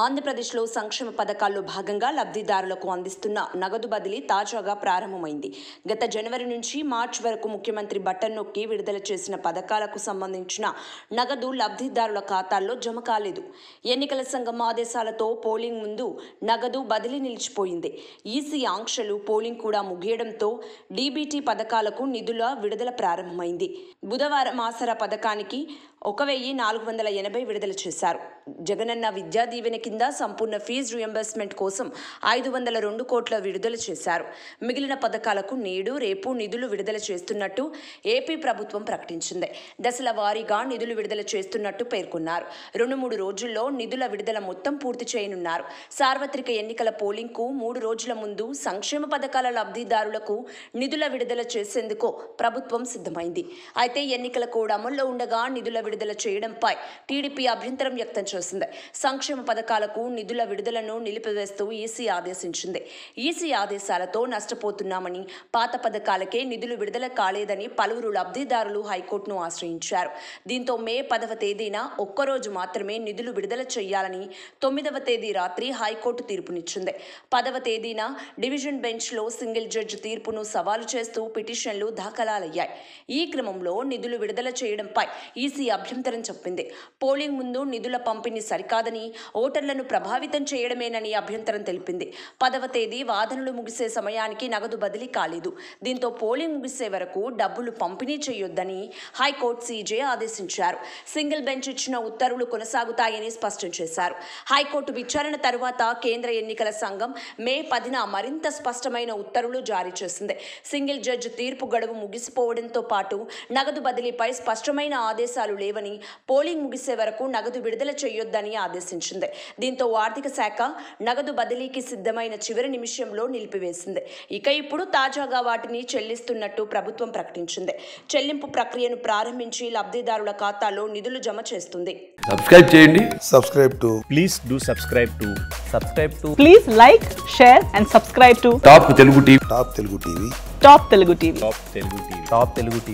ఆంధ్రప్రదేశ్లో సంక్షేమ పథకాల్లో భాగంగా లబ్ధిదారులకు అందిస్తున్న నగదు బదిలీ తాజాగా ప్రారంభమైంది. గత జనవరి నుంచి మార్చి వరకు ముఖ్యమంత్రి బటన్ నొక్కి విడుదల చేసిన పథకాలకు సంబంధించిన నగదు లబ్ధిదారుల ఖాతాల్లో జమ కాలేదు. ఎన్నికల సంఘం ఆదేశాలతో పోలింగ్ ముందు నగదు బదిలీ నిలిచిపోయింది. ఈసీ ఆంక్షలు, పోలింగ్ కూడా ముగియడంతో డీబీటీ పథకాలకు నిధుల విడుదల ప్రారంభమైంది. బుధవారం ఆసరా పథకానికి 1480 విడుదల చేశారు. జగనన్న విద్యా దీవెన కింద సంపూర్ణ ఫీజు రియంబర్స్మెంట్ కోసం 502 కోట్ల విడుదల చేశారు. మిగిలిన పథకాలకు నేడు, రేపు నిధులు విడుదల చేస్తున్నట్టు ఏపీ ప్రభుత్వం ప్రకటించింది. దశల వారీగా నిధులు విడుదల చేస్తున్నట్టు పేర్కొన్నారు. 2-3 రోజుల్లో నిధుల విడుదల మొత్తం పూర్తి చేయనున్నారు. సార్వత్రిక ఎన్నికల పోలింగ్కు 3 రోజుల ముందు సంక్షేమ పథకాల లబ్ధిదారులకు నిధుల విడుదల చేసేందుకు ప్రభుత్వం సిద్ధమైంది. అయితే ఎన్నికల కోడ్ అమల్లో ఉండగా నిధుల విడుదల చేయడంపై టీడీపీ అభ్యంతరం వ్యక్తం చేసింది. సంక్షేమ పథకాలకు నిధుల విడుదలను నిలిపివేస్తూ ఈసీ ఆదేశించింది. ఈసీ ఆదేశాలతో నష్టపోతున్నామని, పాత పథకాలకే నిధులు విడుదల కాలేదని పలువురు లబ్ధిదారులు హైకోర్టును ఆశ్రయించారు. దీంతో మే 10వ తేదీన ఒక్కరోజు మాత్రమే నిధులు విడుదల చేయాలని 9వ తేదీ రాత్రి హైకోర్టు తీర్పునిచ్చింది. 10వ తేదీన డివిజన్ బెంచ్లో సింగిల్ జడ్జి తీర్పును సవాలు చేస్తూ పిటిషన్లు దాఖలయ్యాయి. ఈ క్రమంలో నిధులు విడుదల చేయడంపై ఈసీ అభ్యంతరం చెప్పింది. పోలింగ్ ముందు నిధుల పంపిణీ సరికాదని, ఓటర్లను ప్రభావితం చేయడమేనని అభ్యంతరం తెలిపింది. 10వ తేదీ వాదనలు ముగిసే సమయానికి నగదు బదిలీ కాలేదు. దీంతో పోలింగ్ ముగిసే వరకు డబ్బులు పంపిణీ చేయొద్దని హైకోర్టు సీజే ఆదేశించారు. సింగిల్ బెంచ్ ఇచ్చిన ఉత్తర్వులు కొనసాగుతాయని స్పష్టం చేశారు. హైకోర్టు విచారణ తరువాత కేంద్ర ఎన్నికల సంఘం మే 10న మరింత స్పష్టమైన ఉత్తర్వులు జారీ చేసింది. సింగిల్ జడ్జి తీర్పు గడువు ముగిసిపోవడంతో పాటు నగదు బదిలీపై స్పష్టమైన ఆదేశాలు లేవని, పోలింగ్ ముగిసే వరకు నగదు విడుదల చేయొద్దని ఆదేశించింది. దీంతో ఆర్థిక శాఖ నగదు బదిలీకి సిద్ధమైన చివరి నిమిషంలో నిలిపివేసింది. ఇక ఇప్పుడు తాజాగా వాటిని చెల్లిస్తున్నట్టు ప్రభుత్వం ప్రకటించింది. చెల్లింపు ప్రక్రియను ప్రారంభించి లబ్ధిదారుల ఖాతాలో నిధులు జమ చేస్తుంది. సబ్స్క్రైబ్ చేయండి. Please like, share and subscribe to top Telugu TV. Top Telugu TV.